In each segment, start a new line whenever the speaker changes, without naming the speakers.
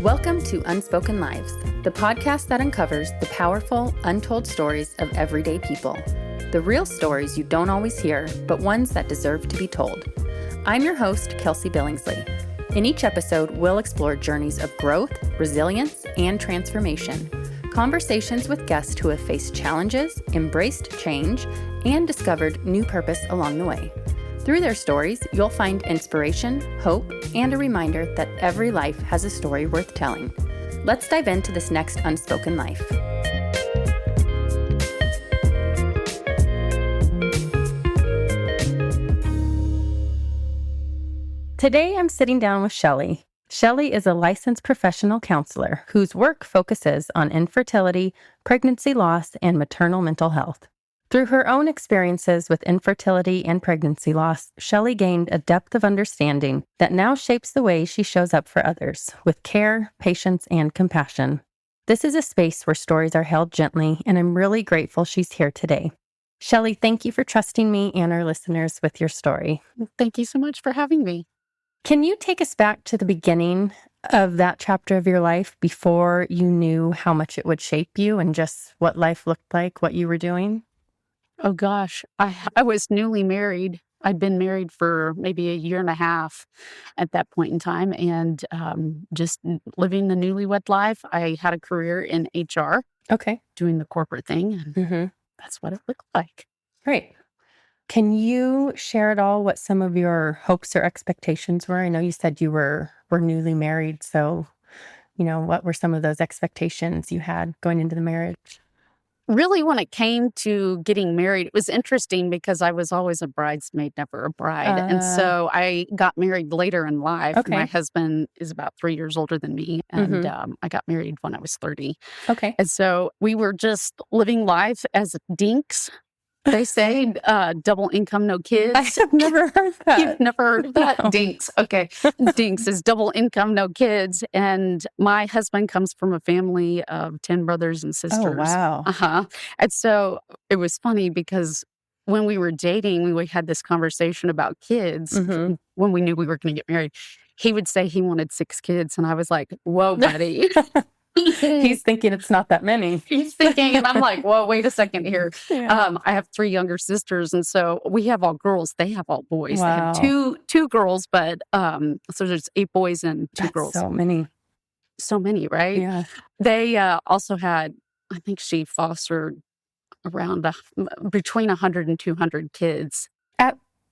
Welcome to Unspoken Lives, the podcast that uncovers the powerful, untold stories of everyday people. The real stories you don't always hear, but ones that deserve to be told. I'm your host, Kelsey Billingsley. In each episode, we'll explore journeys of growth, resilience, and transformation. Conversations with guests who have faced challenges, embraced change, and discovered new purpose along the way. Through their stories, you'll find inspiration, hope, and a reminder that every life has a story worth telling. Let's dive into this next Unspoken Life. Today, I'm sitting down with Shelley. Shelley is a licensed professional counselor whose work focuses on infertility, pregnancy loss, and maternal mental health. Through her own experiences with infertility and pregnancy loss, Shelley gained a depth of understanding that now shapes the way she shows up for others with care, patience, and compassion. This is a space where stories are held gently, and I'm really grateful she's here today. Shelley, thank you for trusting me and our listeners with your story.
Thank you so much for having me.
Can you take us back to the beginning of that chapter of your life before you knew how much it would shape you and just what life looked like, what you were doing?
Oh gosh, I was newly married. I'd been married for maybe a year and a half at that point in time, and just living the newlywed life. I had a career in HR, doing the corporate thing, and that's what it looked like.
Right. Can you share at all what some of your hopes or expectations were? I know you said you were newly married, so what were some of those expectations you had going into the marriage?
Really, when it came to getting married, it was interesting because I was always a bridesmaid, never a bride. And so I got married later in life.
Okay.
My husband is about 3 years older than me. And I got married when I was 30.
Okay.
And so we were just living life as dinks. They say double income, no kids.
I have never heard that.
You've never heard of that?
No.
Dinks. Okay. Dinks is double income, no kids. And my husband comes from a family of 10 brothers and sisters.
Oh, wow.
And so it was funny because when we were dating, we had this conversation about kids when we knew we were going to get married. He would say he wanted 6 kids. And I was like, whoa, buddy.
He's thinking it's not that many.
He's thinking, and I'm like, whoa, wait a second here.
Yeah.
I have 3 younger sisters, and so we have all girls. They have all boys.
Wow.
They have two girls, but so there's 8 boys and 2 girls.
So many.
So many, right?
Yeah.
They also had, I think she fostered around between 100 and 200 kids.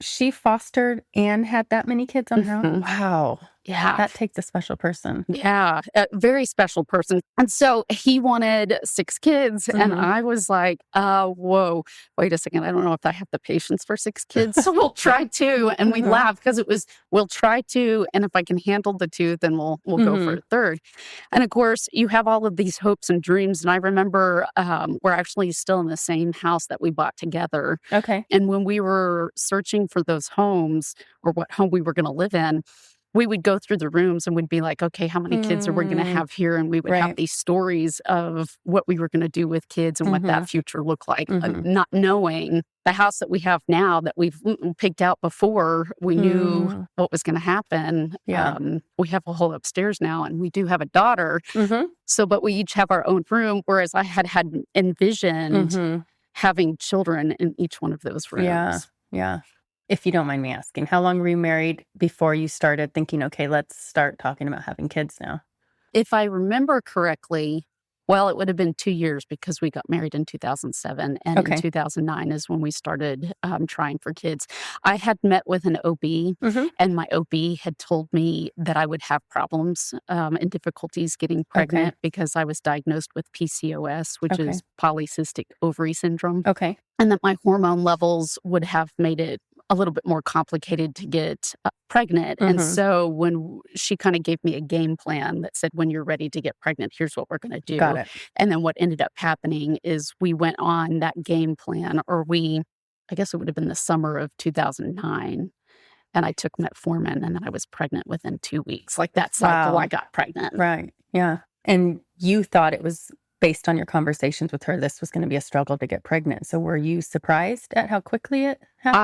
She fostered and had that many kids on her own? Wow.
Yeah.
That takes a special person.
Yeah, a very special person. And so he wanted 6 kids. And I was like, whoa, wait a second. I don't know if I have the patience for 6 kids. So we'll try 2. And we laughed because it was, we'll try 2. And if I can handle the 2, then we'll go for a 3rd. And of course, you have all of these hopes and dreams. And I remember we're actually still in the same house that we bought together.
Okay.
And when we were searching for those homes or what home we were going to live in, we would go through the rooms and we'd be like, okay, how many kids are we going to have here? And we would have these stories of what we were going to do with kids and what that future looked like, not knowing the house that we have now that we've picked out before we knew what was going to happen.
Yeah.
We have a whole upstairs now, and we do have a daughter. So, but we each have our own room, whereas I had envisioned having children in each one of those rooms.
Yeah. If you don't mind me asking, how long were you married before you started thinking, okay, let's start talking about having kids now?
If I remember correctly, well, it would have been 2 years because we got married in 2007. And in 2009 is when we started trying for kids. I had met with an OB, and my OB had told me that I would have problems and difficulties getting pregnant because I was diagnosed with PCOS, which is polycystic ovary syndrome.
Okay.
And that my hormone levels would have made it a little bit more complicated to get pregnant. And so when she kind of gave me a game plan that said, when you're ready to get pregnant, here's what we're going to do.
Got it.
And then what ended up happening is we went on that game plan, I guess it would have been the summer of 2009. And I took metformin, and then I was pregnant within 2 weeks. Like that cycle, I got pregnant.
Right. Yeah. And you thought it was based on your conversations with her, this was going to be a struggle to get pregnant. So were you surprised at how quickly it happened?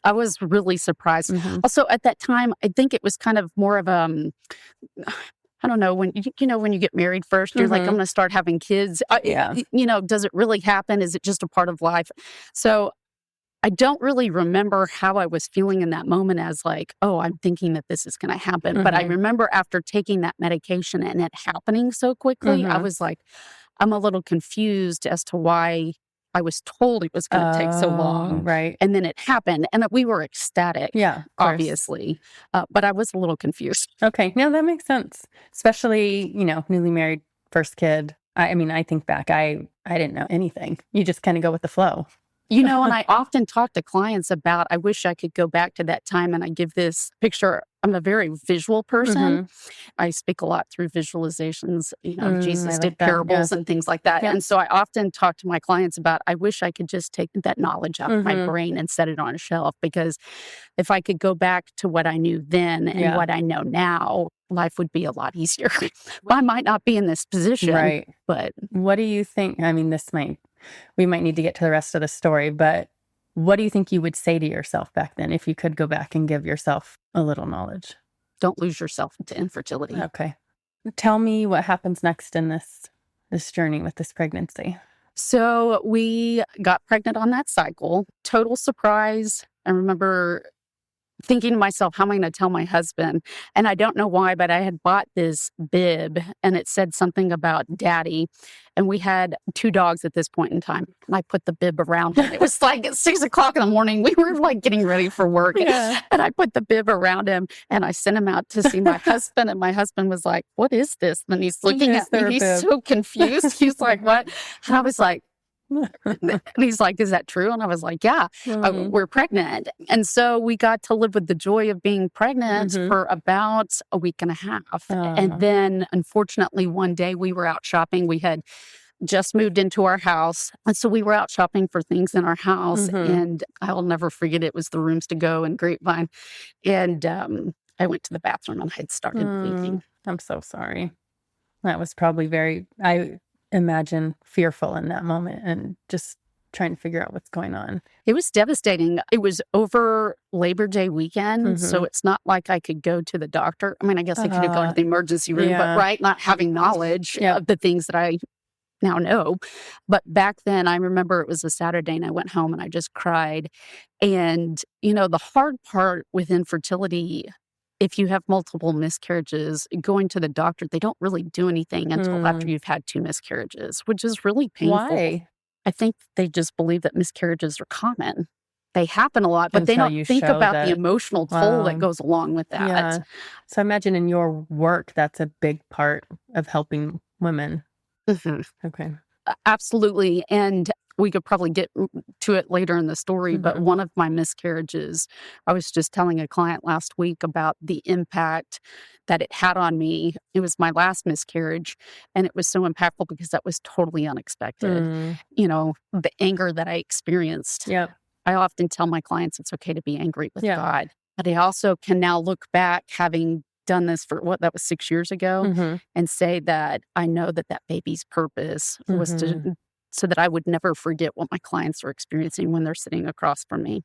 I was really surprised. Also, at that time, I think it was kind of more of I don't know, when when you get married first, you're like, I'm going to start having kids.
Yeah.
Does it really happen? Is it just a part of life? So I don't really remember how I was feeling in that moment as like, oh, I'm thinking that this is going to happen. But I remember after taking that medication and it happening so quickly, I was like, I'm a little confused as to why I was told it was going to take so long.
Right.
And then it happened. And we were ecstatic, obviously. But I was a little confused.
Okay. No, that makes sense. Especially, newly married, first kid. I mean, I think back, I didn't know anything. You just kind of go with the flow.
And I often talk to clients about, I wish I could go back to that time. And I give this picture. I'm a very visual person. I speak a lot through visualizations. Jesus did parables and things like that. And so I often talk to my clients about, I wish I could just take that knowledge out of my brain and set it on a shelf. Because if I could go back to what I knew then and what I know now, life would be a lot easier. I might not be in this position.
Right.
But
what do you think? I mean, we might need to get to the rest of the story, but what do you think you would say to yourself back then if you could go back and give yourself a little knowledge?
Don't lose yourself to infertility.
Okay. Tell me what happens next in this journey with this pregnancy.
So we got pregnant on that cycle. Total surprise. I remember thinking to myself, how am I going to tell my husband? And I don't know why, but I had bought this bib and it said something about daddy. And we had 2 dogs at this point in time. And I put the bib around him. It was like at 6 o'clock in the morning. We were like getting ready for work. And I put the bib around him and I sent him out to see my husband. And my husband was like, what is this? And he's looking at me. He's so confused. He's like, what? And I was like, and he's like, is that true? And I was like, yeah, we're pregnant. And so we got to live with the joy of being pregnant for about a week and a half. And then unfortunately, one day we were out shopping. We had just moved into our house. And so we were out shopping for things in our house. And I'll never forget, it was the Rooms to Go in Grapevine. And I went to the bathroom and I had started bleeding.
I'm so sorry. That was probably I imagine fearful in that moment and just trying to figure out what's going on.
It was devastating. It was over Labor Day weekend, so it's not like I could go to the doctor. I mean, I guess I could have gone to the emergency room, but not having knowledge of the things that I now know. But back then, I remember it was a Saturday and I went home and I just cried. And, the hard part with infertility, if you have multiple miscarriages, going to the doctor, they don't really do anything until after you've had 2 miscarriages, which is really painful.
Why?
I think they just believe that miscarriages are common. They happen a lot, but they don't think about the emotional toll that goes along with that.
Yeah. So I imagine in your work, that's a big part of helping women. Okay.
Absolutely. And we could probably get to it later in the story, but one of my miscarriages, I was just telling a client last week about the impact that it had on me. It was my last miscarriage, and it was so impactful because that was totally unexpected. The anger that I experienced. I often tell my clients it's okay to be angry with God. But I also can now look back, having done this for that was 6 years ago, and say that I know that baby's purpose was so that I would never forget what my clients are experiencing when they're sitting across from me.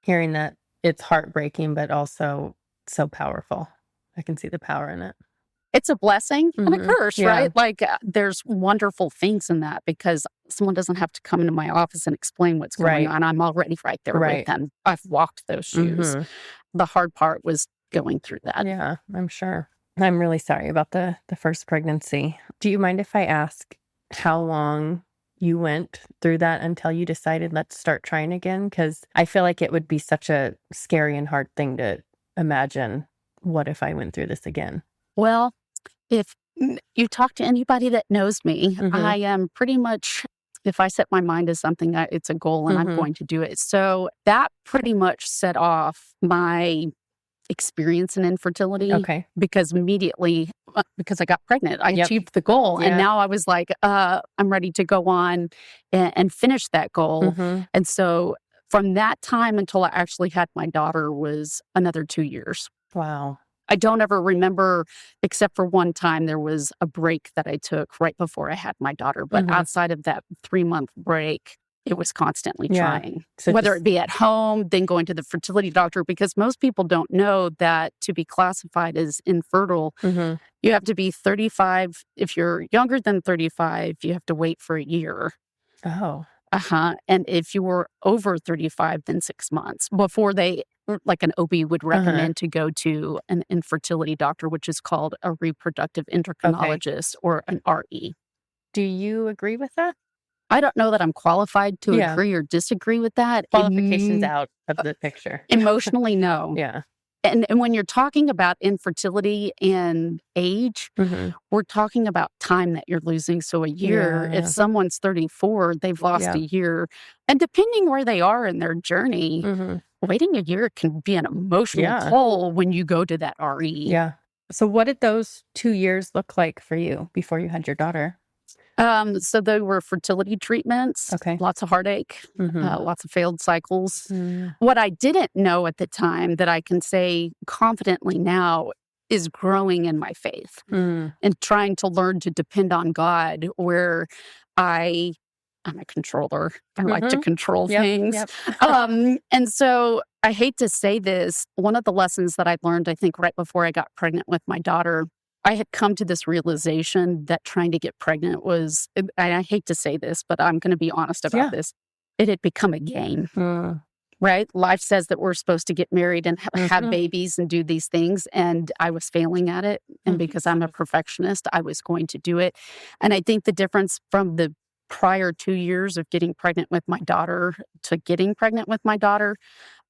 Hearing that, it's heartbreaking, but also so powerful. I can see the power in it.
It's a blessing and a curse, right? Like there's wonderful things in that because someone doesn't have to come into my office and explain what's going on. I'm already right there with them. I've walked those shoes. The hard part was going through that.
Yeah, I'm sure. I'm really sorry about the first pregnancy. Do you mind if I ask how long you went through that until you decided, let's start trying again? Because I feel like it would be such a scary and hard thing to imagine. What if I went through this again?
Well, if you talk to anybody that knows me, I am pretty much, if I set my mind to something, it's a goal and I'm going to do it. So that pretty much set off my experience in infertility.
Okay.
Because immediately, because I got pregnant, I achieved the goal. And now I was like, I'm ready to go on and finish that goal. And so from that time until I actually had my daughter was another 2 years.
Wow.
I don't ever remember, except for one time, there was a break that I took right before I had my daughter. But outside of that 3-month break, it was constantly
Yeah.
trying,
So
whether
just-
it be at home, then going to the fertility doctor, because most people don't know that to be classified as infertile,
Mhm.
you have to be 35. If you're younger than 35, you have to wait for a year.
Oh.
And if you were over 35, then 6 months before they, like an OB would recommend to go to an infertility doctor, which is called a reproductive endocrinologist or an RE.
Do you agree with that?
I don't know that I'm qualified to
Yeah.
agree or disagree with that.
Qualifications out of the picture.
Emotionally, no.
Yeah.
And when you're talking about infertility and age,
Mhm.
we're talking about time that you're losing. So a year,
Yeah.
if someone's 34, they've lost a year. And depending where they are in their journey,
Mhm.
waiting a year can be an emotional toll when you go to that RE.
Yeah. So what did those 2 years look like for you before you had your daughter?
So there were fertility treatments,
Okay.
lots of heartache,
Mhm.
lots of failed cycles.
Mm.
What I didn't know at the time that I can say confidently now is growing in my faith
Mm.
and trying to learn to depend on God, where I'm a controller. I like to control things.
Yep.
And so I hate to say this, one of the lessons that I learned, I think, right before I got pregnant with my daughter, I had come to this realization that trying to get pregnant was, and I hate to say this, but I'm going to be honest about this, it had become a game.
Mm.
Right? Life says that we're supposed to get married and have babies and do these things. And I was failing at it. And because I'm a perfectionist, I was going to do it. And I think the difference from the prior 2 years of getting pregnant with my daughter to getting pregnant with my daughter,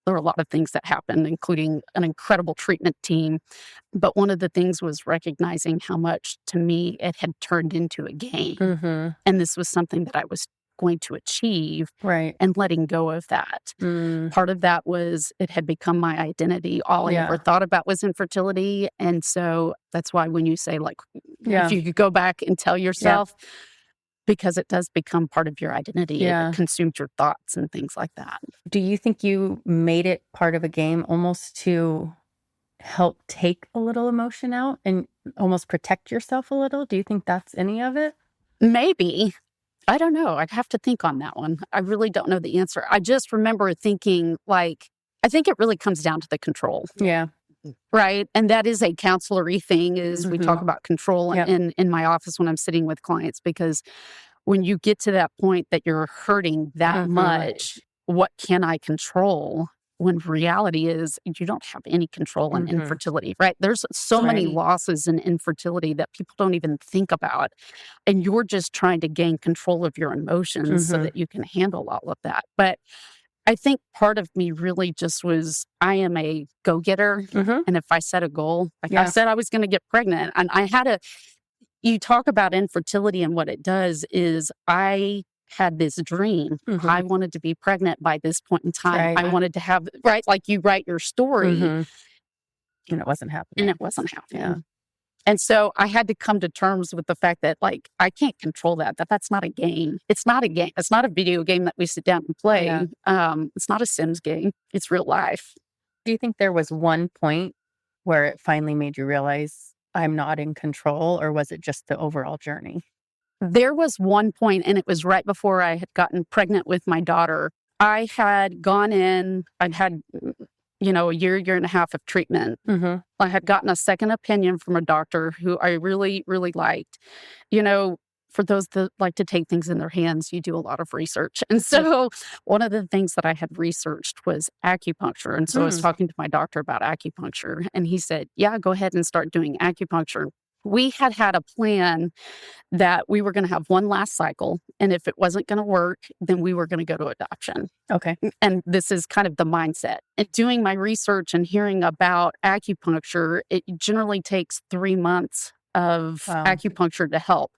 there were a lot of things that happened, including an incredible treatment team. But one of the things was recognizing how much, to me, it had turned into a game.
Mhm.
And this was something that I was going to achieve,
Right.
and letting go of that.
Mm.
Part of that was it had become my identity. All I ever thought about was infertility. And so that's why when you say, like, if you could go back and tell yourself, because it does become part of your identity, it consumes your thoughts and things like that.
Do you think you made it part of a game almost to help take a little emotion out and almost protect yourself a little? Do you think that's any of it?
Maybe. I don't know. I'd have to think on that one. I really don't know the answer. I just remember thinking, like, I think it really comes down to the control.
Yeah.
Right. And that is a counselor-y thing, is we talk about control in my office when I'm sitting with clients, because when you get to that point that you're hurting that much, what can I control? When reality is you don't have any control in infertility, right? There's so many losses in infertility that people don't even think about. And you're just trying to gain control of your emotions so that you can handle all of that. But I think part of me really just was, I am a go-getter. And if I set a goal, like I said, I was going to get pregnant. And I had you talk about infertility, and what it does is I had this dream. I wanted to be pregnant by this point in time.
Right.
I wanted to have, right, like you write your story.
And it wasn't happening.
And it wasn't happening. And so I had to come to terms with the fact that, like, I can't control that that's not a game. It's not a game. It's not a video game that we sit down and play. It's not a Sims game. It's real life.
Do you think there was one point where it finally made you realize I'm not in control, or was it just the overall journey?
There was one point, and it was right before I had gotten pregnant with my daughter. I had gone in, I'd had, a year and a half of treatment. I had gotten a second opinion from a doctor who I really, really liked. For those that like to take things in their hands, you do a lot of research. And so one of the things that I had researched was acupuncture. And so I was talking to my doctor about acupuncture, and he said, yeah, go ahead and start doing acupuncture. We had a plan that we were going to have one last cycle. And if it wasn't going to work, then we were going to go to adoption.
Okay.
And this is kind of the mindset. And doing my research and hearing about acupuncture, it generally takes 3 months of acupuncture to help.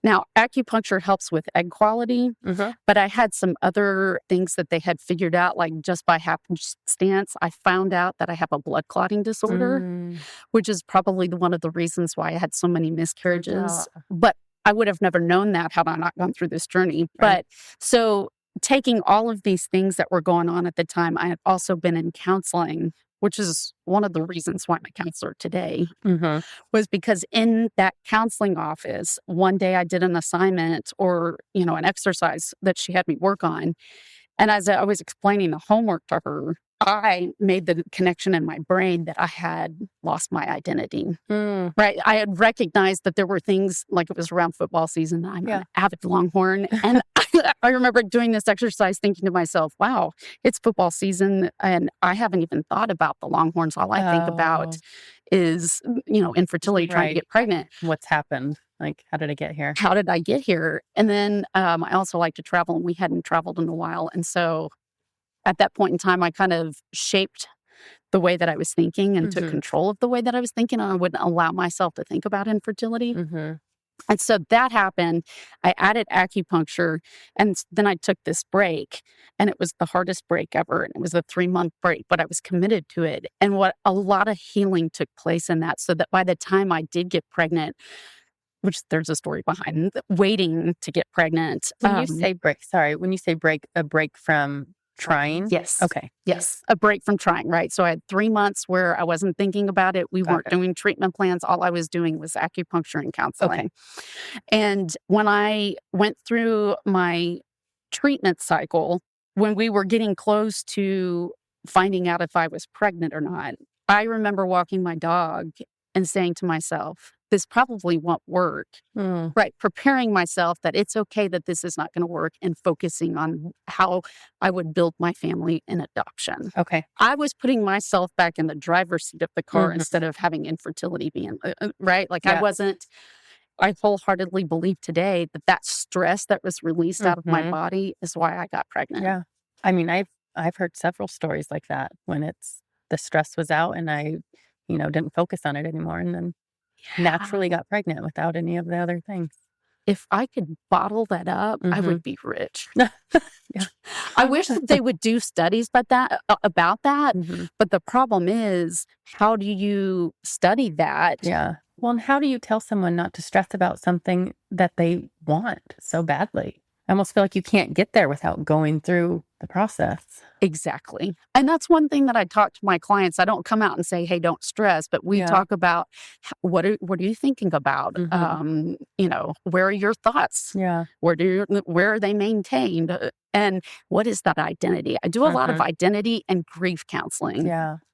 Now, acupuncture helps with egg quality, but I had some other things that they had figured out, like just by happenstance, I found out that I have a blood clotting disorder, which is probably one of the reasons why I had so many miscarriages. But I would have never known that had I not gone through this journey. But so taking all of these things that were going on at the time, I had also been in counseling which is one of the reasons why I'm a counselor today,
Mm-hmm.
was because in that counseling office, one day I did an assignment or, an exercise that she had me work on. And as I was explaining the homework to her, I made the connection in my brain that I had lost my identity,
Mm.
right? I had recognized that there were things like it was around football season. I'm an avid Longhorn. And I remember doing this exercise thinking to myself, wow, it's football season. And I haven't even thought about the Longhorns. All I think about is, infertility, trying to get pregnant.
What's happened? Like, how did I get here?
How did I get here? And then I also like to travel, and we hadn't traveled in a while. And so at that point in time, I kind of shaped the way that I was thinking and took control of the way that I was thinking. And I wouldn't allow myself to think about infertility.
Mm-hmm.
And so that happened. I added acupuncture, and then I took this break, and it was the hardest break ever. And it was a 3-month break, but I was committed to it. And a lot of healing took place in that, so that by the time I did get pregnant, which there's a story behind waiting to get pregnant.
When you say break, a break from trying?
Yes.
Okay.
Yes. A break from trying, right? So I had 3 months where I wasn't thinking about it. We weren't doing treatment plans. All I was doing was acupuncture and counseling.
Okay.
And when I went through my treatment cycle, when we were getting close to finding out if I was pregnant or not, I remember walking my dog and saying to myself, this probably won't work, right? Preparing myself that it's okay that this is not going to work and focusing on how I would build my family in adoption.
Okay.
I was putting myself back in the driver's seat of the car instead of having infertility being, right? Like I wholeheartedly believe today that stress that was released out of my body is why I got pregnant.
Yeah. I mean, I've heard several stories like that when the stress was out and I, didn't focus on it anymore and then naturally got pregnant without any of the other things.
If I could bottle that up, I would be rich. I wish that they would do studies about that. But the problem is, how do you study that?
Yeah. Well, and how do you tell someone not to stress about something that they want so badly? I almost feel like you can't get there without going through the process.
Exactly. And that's one thing that I talk to my clients. I don't come out and say, hey, don't stress, but we talk about what are you thinking about? Where are your thoughts?
Yeah.
Where are they maintained? And what is that identity? I do a lot of identity and grief counseling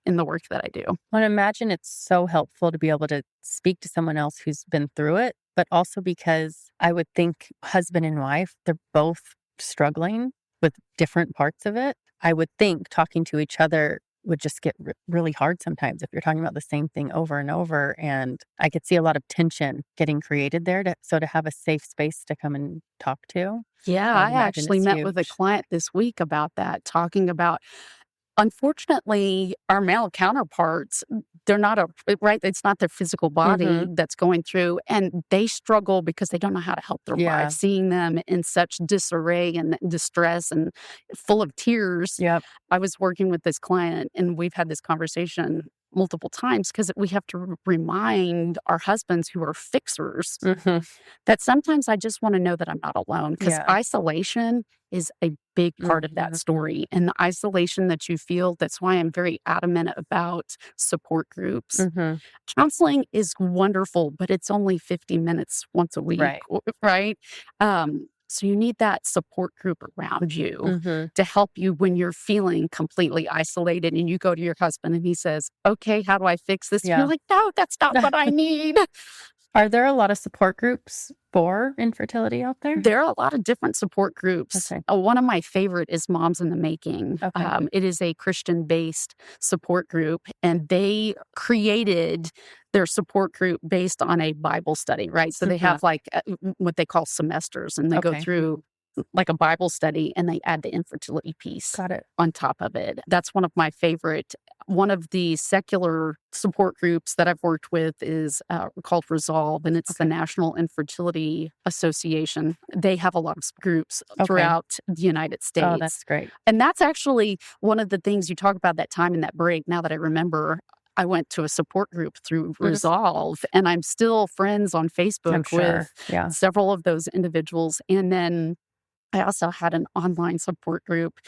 in the work that I do.
Well, imagine it's so helpful to be able to speak to someone else who's been through it, but also because I would think husband and wife, they're both struggling with different parts of it. I would think talking to each other would just get really hard sometimes if you're talking about the same thing over and over. And I could see a lot of tension getting created there. To have a safe space to come and talk to.
Yeah, I actually met with a client this week about that, talking about, unfortunately, our male counterparts, they're not right. It's not their physical body that's going through, and they struggle because they don't know how to help their wives. Seeing them in such disarray and distress and full of tears. Yep. I was working with this client, and we've had this conversation multiple times because we have to remind our husbands who are fixers that sometimes I just want to know that I'm not alone, because isolation is a big part of that story. And the isolation that you feel, that's why I'm very adamant about support groups. Counseling is wonderful, but it's only 50 minutes once a week, right? So you need that support group around you to help you when you're feeling completely isolated and you go to your husband and he says, okay, how do I fix this? You're like, no, that's not what I need.
Are there a lot of support groups for infertility out there?
There are a lot of different support groups.
Okay.
One of my favorite is Moms in the Making.
Okay.
It is a Christian-based support group, and they created their support group based on a Bible study, right? So they have like what they call semesters, and they go through like a Bible study, and they add the infertility piece on top of it. That's one of my favorite. One of the secular support groups that I've worked with is called Resolve, and it's the National Infertility Association. They have a lot of groups throughout the United States.
Oh, that's great.
And that's actually one of the things you talk about, that time in that break. Now that I remember, I went to a support group through Resolve, and I'm still friends on Facebook with several of those individuals. And then I also had an online support group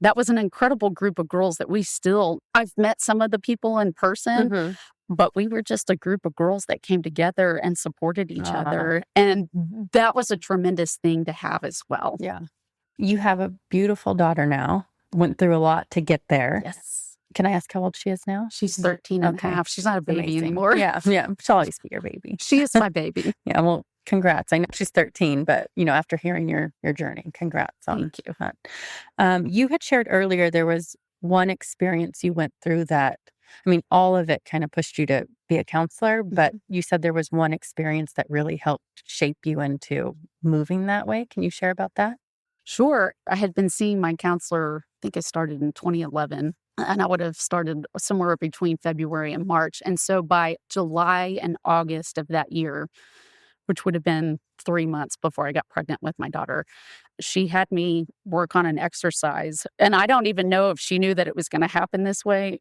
that was an incredible group of girls that I've met some of the people in person,
Mhm.
but we were just a group of girls that came together and supported each
Ah.
other. And that was a tremendous thing to have as well.
Yeah. You have a beautiful daughter now. Went through a lot to get there.
Yes.
Can I ask how old she is now?
She's 13 and
Okay.
a half. She's not a baby
Amazing.
anymore.
Yeah. She'll always be your baby.
She is my baby.
Yeah. Well, congrats. I know she's 13, but after hearing your journey, congrats on
Thank you.
that. You had shared earlier there was one experience you went through that, I mean, all of it kind of pushed you to be a counselor, but you said there was one experience that really helped shape you into moving that way. Can you share about that?
Sure. I had been seeing my counselor, I think I started in 2011, and I would have started somewhere between February and March. And so by July and August of that year, which would have been 3 months before I got pregnant with my daughter, she had me work on an exercise. And I don't even know if she knew that it was going to happen this way.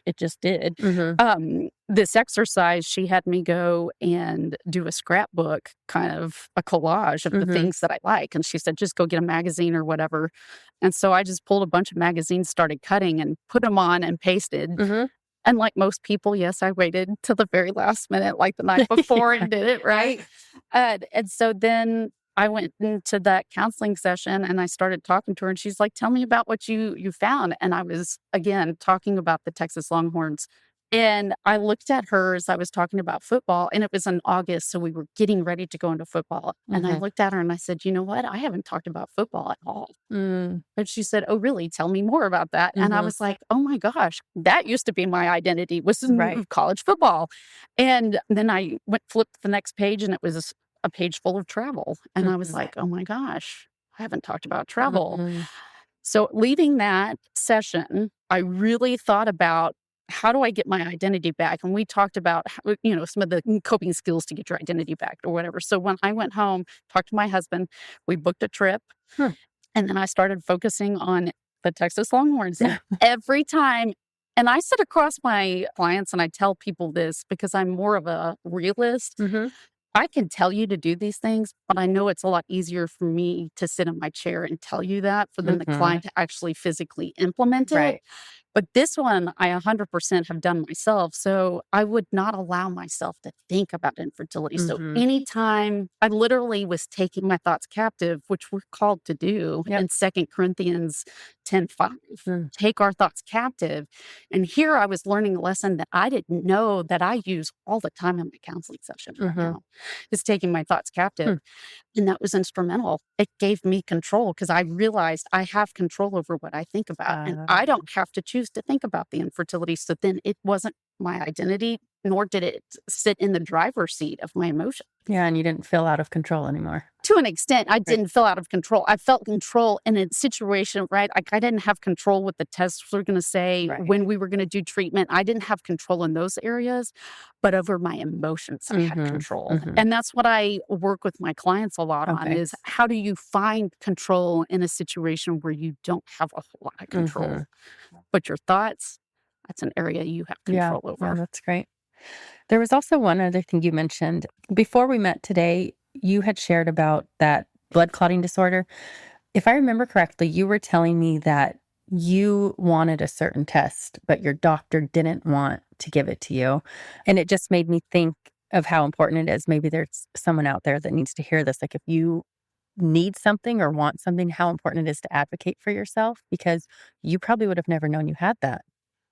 It just did. This exercise, she had me go and do a scrapbook, kind of a collage of the things that I like. And she said, just go get a magazine or whatever. And so I just pulled a bunch of magazines, started cutting and put them on and pasted. And like most people, yes, I waited till the very last minute, like the night before and did it, right? And so then I went into that counseling session and I started talking to her and she's like, tell me about what you found. And I was, again, talking about the Texas Longhorns. And I looked at her as I was talking about football, and it was in August, so we were getting ready to go into football. And I looked at her and I said, you know what? I haven't talked about football at all. And she said, oh, really? Tell me more about that. And I was like, oh my gosh, that used to be my identity, was in college football. And then I flipped the next page and it was a page full of travel. And I was like, oh my gosh, I haven't talked about travel. So leaving that session, I really thought about, how do I get my identity back? And we talked about, some of the coping skills to get your identity back or whatever. So when I went home, talked to my husband, we booked a trip. And then I started focusing on the Texas Longhorns. And every time, and I sit across my clients and I tell people this because I'm more of a realist. I can tell you to do these things, but I know it's a lot easier for me to sit in my chair and tell you that for then the client to actually physically implement it. But this one, I 100% have done myself. So I would not allow myself to think about infertility. So anytime I literally was taking my thoughts captive, which we're called to do in 2 Corinthians 10:5, take our thoughts captive. And here I was learning a lesson that I didn't know that I use all the time in my counseling session right now, is taking my thoughts captive. And that was instrumental. It gave me control because I realized I have control over what I think about. And I don't have to choose to think about the infertility. So then it wasn't my identity, nor did it sit in the driver's seat of my emotion.
Yeah, and you didn't feel out of control anymore.
To an extent, I didn't feel out of control. I felt control in a situation, right? Like I didn't have control what the tests were going to say, when we were going to do treatment. I didn't have control in those areas, but over my emotions, I had control. And that's what I work with my clients a lot on, is how do you find control in a situation where you don't have a whole lot of control, but your thoughts, that's an area you have control over.
Yeah, that's great. There was also one other thing you mentioned. Before we met today, you had shared about that blood clotting disorder. If I remember correctly, you were telling me that you wanted a certain test, but your doctor didn't want to give it to you. And it just made me think of how important it is. Maybe there's someone out there that needs to hear this. Like if you need something or want something, how important it is to advocate for yourself, because you probably would have never known you had that.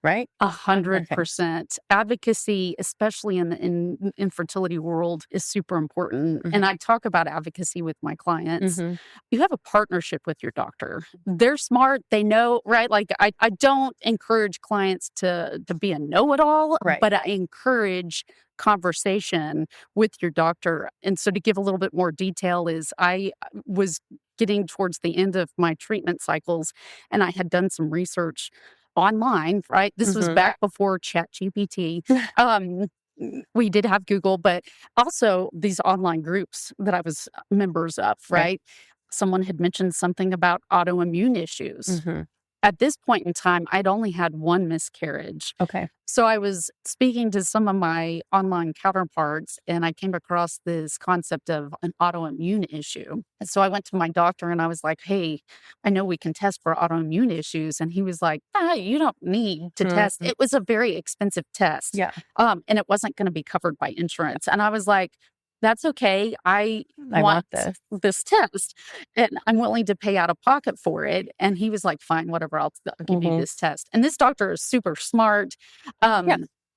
Right?
100%. Advocacy, especially in the infertility world, is super important. And I talk about advocacy with my clients. You have a partnership with your doctor. They're smart. They know, right? Like I don't encourage clients to be a know-it-all, but I encourage conversation with your doctor. And so to give a little bit more detail is I was getting towards the end of my treatment cycles and I had done some research online, right? This was back before ChatGPT. We did have Google, but also these online groups that I was members of, right? Someone had mentioned something about autoimmune issues. at this point in time, I'd only had one miscarriage.
Okay.
So I was speaking to some of my online counterparts, and I came across this concept of an autoimmune issue. And so I went to my doctor and I was like, hey, I know we can test for autoimmune issues. And he was like, you don't need to test. It was a very expensive test.
Yeah.
And it wasn't going to be covered by insurance. And I was like, that's okay. I want this test and I'm willing to pay out of pocket for it. And he was like, fine, whatever, I'll give you this test. And this doctor is super smart.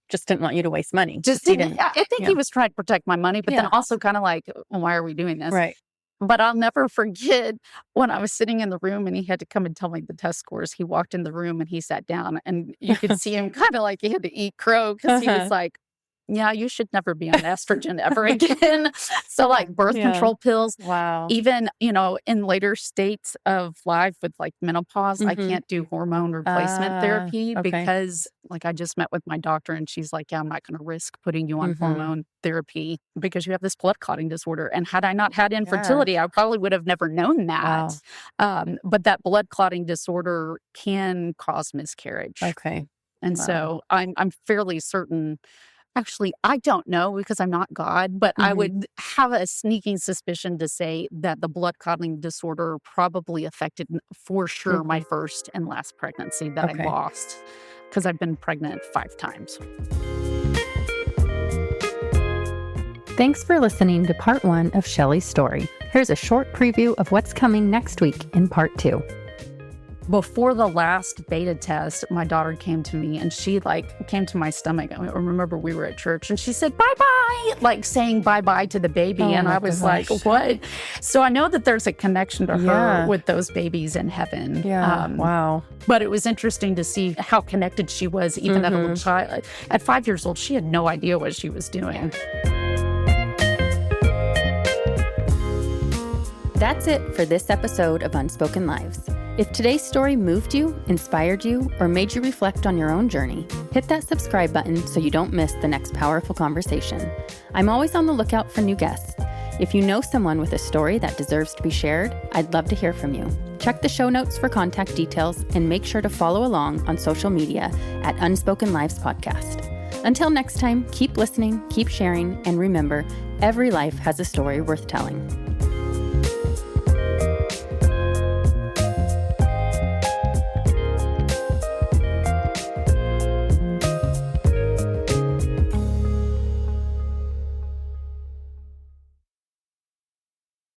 Just didn't want you to waste money.
I think he was trying to protect my money, but then also kind of like, well, why are we doing this?
Right.
But I'll never forget when I was sitting in the room and he had to come and tell me the test scores. He walked in the room and he sat down and you could see him kind of like he had to eat crow because he was like, yeah, you should never be on estrogen ever again. So like birth control pills.
Wow.
Even, in later states of life with like menopause, I can't do hormone replacement therapy because like I just met with my doctor and she's like, yeah, I'm not going to risk putting you on hormone therapy because you have this blood clotting disorder. And had I not had infertility, I probably would have never known that. Wow. But that blood clotting disorder can cause miscarriage.
Okay.
And so I'm fairly certain. Actually, I don't know because I'm not God, but I would have a sneaking suspicion to say that the blood clotting disorder probably affected for sure my first and last pregnancy that I lost because I've been pregnant 5 times.
Thanks for listening to part 1 of Shelley's story. Here's a short preview of what's coming next week in part 2.
Before the last beta test, my daughter came to me and she came to my stomach. I remember we were at church and she said, bye-bye, like saying bye-bye to the baby. And I was like, what? So I know that there's a connection to her with those babies in heaven.
Yeah. Wow.
But it was interesting to see how connected she was even at a little child. At 5 years old, she had no idea what she was doing.
That's it for this episode of Unspoken Lives. If today's story moved you, inspired you, or made you reflect on your own journey, hit that subscribe button so you don't miss the next powerful conversation. I'm always on the lookout for new guests. If you know someone with a story that deserves to be shared, I'd love to hear from you. Check the show notes for contact details and make sure to follow along on social media at Unspoken Lives Podcast. Until next time, keep listening, keep sharing, and remember, every life has a story worth telling.